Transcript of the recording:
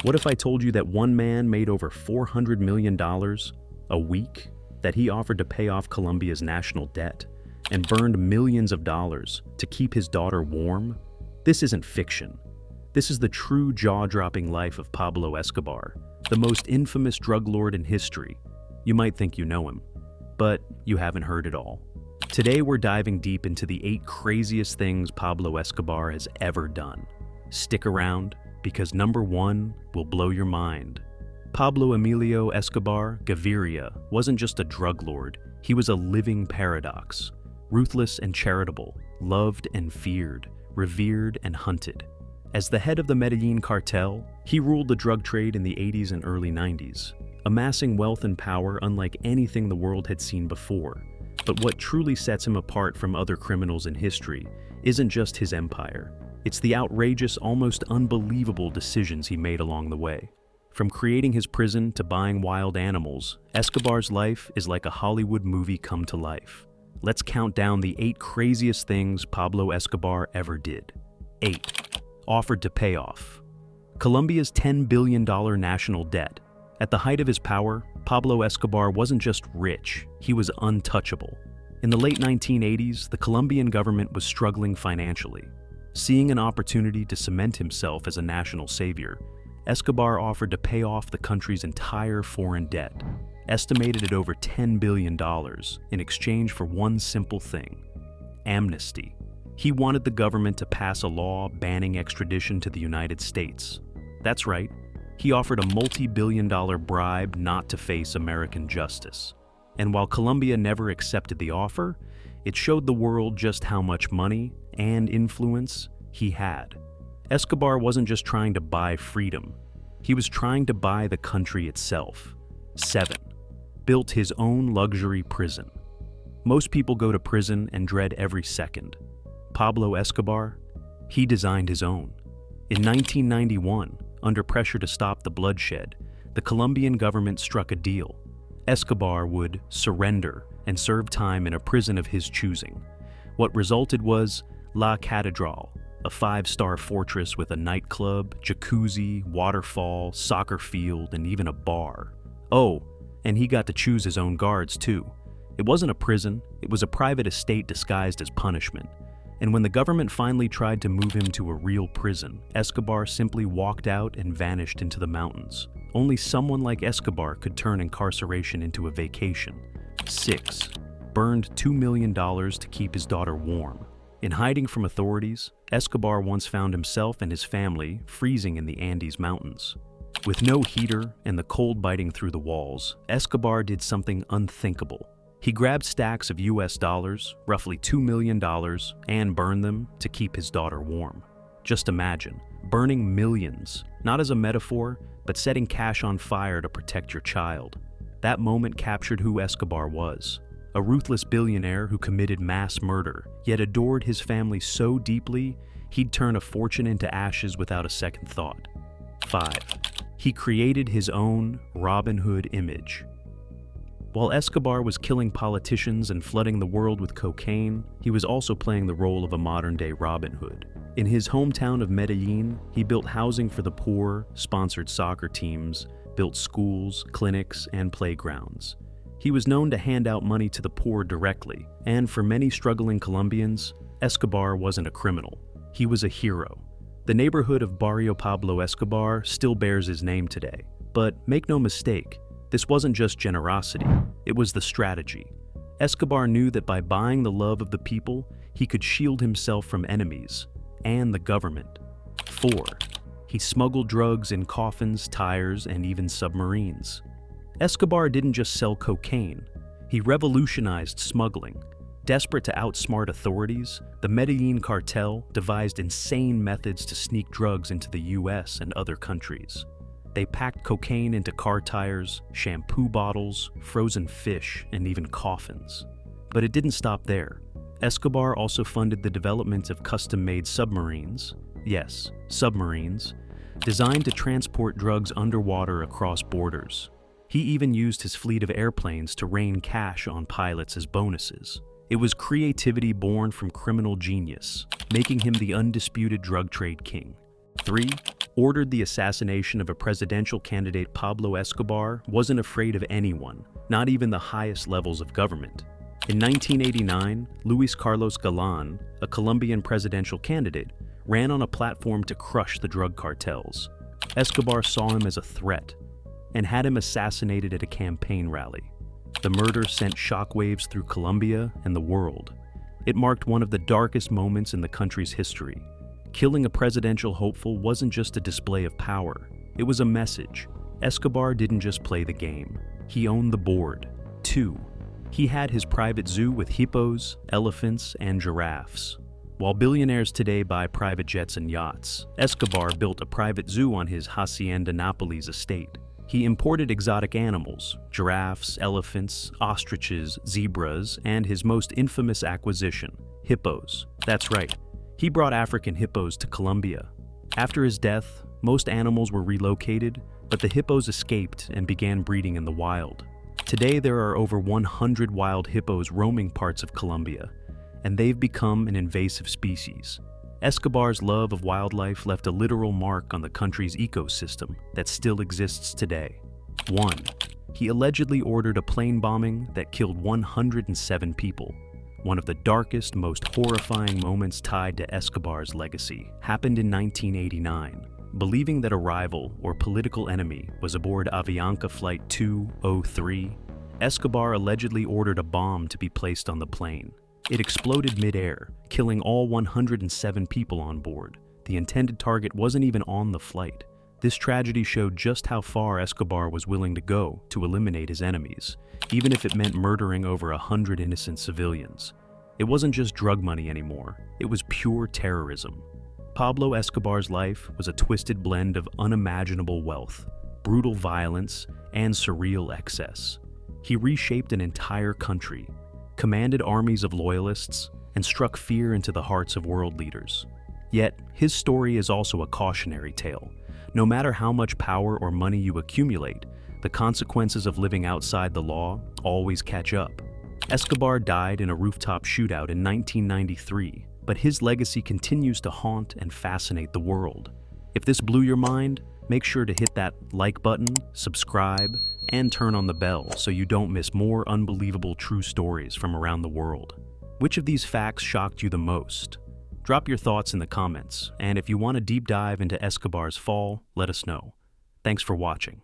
What if I told you that one man made over $400 million a week, that he offered to pay off Colombia's national debt, and burned millions of dollars to keep his daughter warm? This isn't fiction. This is the true jaw-dropping life of Pablo Escobar, the most infamous drug lord in history. You might think you know him, but you haven't heard it all. Today we're diving deep into the 8 craziest things Pablo Escobar has ever done. Stick around, because number 1 will blow your mind. Pablo Emilio Escobar Gaviria wasn't just a drug lord, he was a living paradox. Ruthless and charitable, loved and feared, revered and hunted. As the head of the Medellín Cartel, he ruled the drug trade in the 80s and early 90s, amassing wealth and power unlike anything the world had seen before. But what truly sets him apart from other criminals in history isn't just his empire. It's the outrageous, almost unbelievable decisions he made along the way. From creating his prison to buying wild animals, Escobar's life is like a Hollywood movie come to life. Let's count down the 8 craziest things Pablo Escobar ever did. 8. Offered to pay off Colombia's $10 billion national debt. At the height of his power, Pablo Escobar wasn't just rich, he was untouchable. In the late 1980s, the Colombian government was struggling financially. Seeing an opportunity to cement himself as a national savior, Escobar offered to pay off the country's entire foreign debt, estimated at over $10 billion, in exchange for one simple thing: amnesty. He wanted the government to pass a law banning extradition to the United States. That's right, he offered a multi-billion-dollar bribe not to face American justice. And while Colombia never accepted the offer, it showed the world just how much money and influence he had. Escobar wasn't just trying to buy freedom, he was trying to buy the country itself. 7. Built his own luxury prison. Most people go to prison and dread every second. Pablo Escobar, he designed his own. In 1991, under pressure to stop the bloodshed, the Colombian government struck a deal. Escobar would surrender and serve time in a prison of his choosing. What resulted was La Catedral, a 5-star fortress with a nightclub, jacuzzi, waterfall, soccer field, and even a bar. Oh, and he got to choose his own guards too. It wasn't a prison, it was a private estate disguised as punishment. And when the government finally tried to move him to a real prison, Escobar simply walked out and vanished into the mountains. Only someone like Escobar could turn incarceration into a vacation. 6. Burned $2 million to keep his daughter warm. In hiding from authorities, Escobar once found himself and his family freezing in the Andes Mountains. With no heater and the cold biting through the walls, Escobar did something unthinkable. He grabbed stacks of US dollars, roughly $2 million, and burned them to keep his daughter warm. Just imagine, burning millions, not as a metaphor, but setting cash on fire to protect your child. That moment captured who Escobar was. A ruthless billionaire who committed mass murder, yet adored his family so deeply, he'd turn a fortune into ashes without a second thought. 5. He created his own Robin Hood image. While Escobar was killing politicians and flooding the world with cocaine, he was also playing the role of a modern-day Robin Hood. In his hometown of Medellín, he built housing for the poor, sponsored soccer teams, built schools, clinics, and playgrounds. He was known to hand out money to the poor directly, and for many struggling Colombians, Escobar wasn't a criminal. He was a hero. The neighborhood of Barrio Pablo Escobar still bears his name today. But make no mistake, this wasn't just generosity, it was the strategy. Escobar knew that by buying the love of the people, he could shield himself from enemies and the government. 4. He smuggled drugs in coffins, tires, and even submarines. Escobar didn't just sell cocaine, he revolutionized smuggling. Desperate to outsmart authorities, the Medellín Cartel devised insane methods to sneak drugs into the US and other countries. They packed cocaine into car tires, shampoo bottles, frozen fish, and even coffins. But it didn't stop there. Escobar also funded the development of custom-made submarines, yes, submarines, designed to transport drugs underwater across borders. He even used his fleet of airplanes to rain cash on pilots as bonuses. It was creativity born from criminal genius, making him the undisputed drug trade king. 3. ordered the assassination of a presidential candidate. Pablo Escobar wasn't afraid of anyone, not even the highest levels of government. In 1989, Luis Carlos Galán, a Colombian presidential candidate, ran on a platform to crush the drug cartels. Escobar saw him as a threat and had him assassinated at a campaign rally. The murder sent shockwaves through Colombia and the world. It marked one of the darkest moments in the country's history. Killing a presidential hopeful wasn't just a display of power, it was a message. Escobar didn't just play the game, he owned the board. 2. He had his private zoo with hippos, elephants, and giraffes. While billionaires today buy private jets and yachts, Escobar built a private zoo on his Hacienda Nápoles estate. He imported exotic animals, giraffes, elephants, ostriches, zebras, and his most infamous acquisition, hippos. That's right, he brought African hippos to Colombia. After his death, most animals were relocated, but the hippos escaped and began breeding in the wild. Today there are over 100 wild hippos roaming parts of Colombia, and they've become an invasive species. Escobar's love of wildlife left a literal mark on the country's ecosystem that still exists today. 1. He allegedly ordered a plane bombing that killed 107 people. One of the darkest, most horrifying moments tied to Escobar's legacy happened in 1989. Believing that a rival or political enemy was aboard Avianca Flight 203, Escobar allegedly ordered a bomb to be placed on the plane. It exploded mid-air, killing all 107 people on board. The intended target wasn't even on the flight. This tragedy showed just how far Escobar was willing to go to eliminate his enemies, even if it meant murdering over 100 innocent civilians. It wasn't just drug money anymore, it was pure terrorism. Pablo Escobar's life was a twisted blend of unimaginable wealth, brutal violence, and surreal excess. He reshaped an entire country, commanded armies of loyalists, and struck fear into the hearts of world leaders. Yet, his story is also a cautionary tale. No matter how much power or money you accumulate, the consequences of living outside the law always catch up. Escobar died in a rooftop shootout in 1993, but his legacy continues to haunt and fascinate the world. If this blew your mind, make sure to hit that like button, subscribe, and turn on the bell so you don't miss more unbelievable true stories from around the world. Which of these facts shocked you the most? Drop your thoughts in the comments, and if you want a deep dive into Escobar's fall, let us know. Thanks for watching.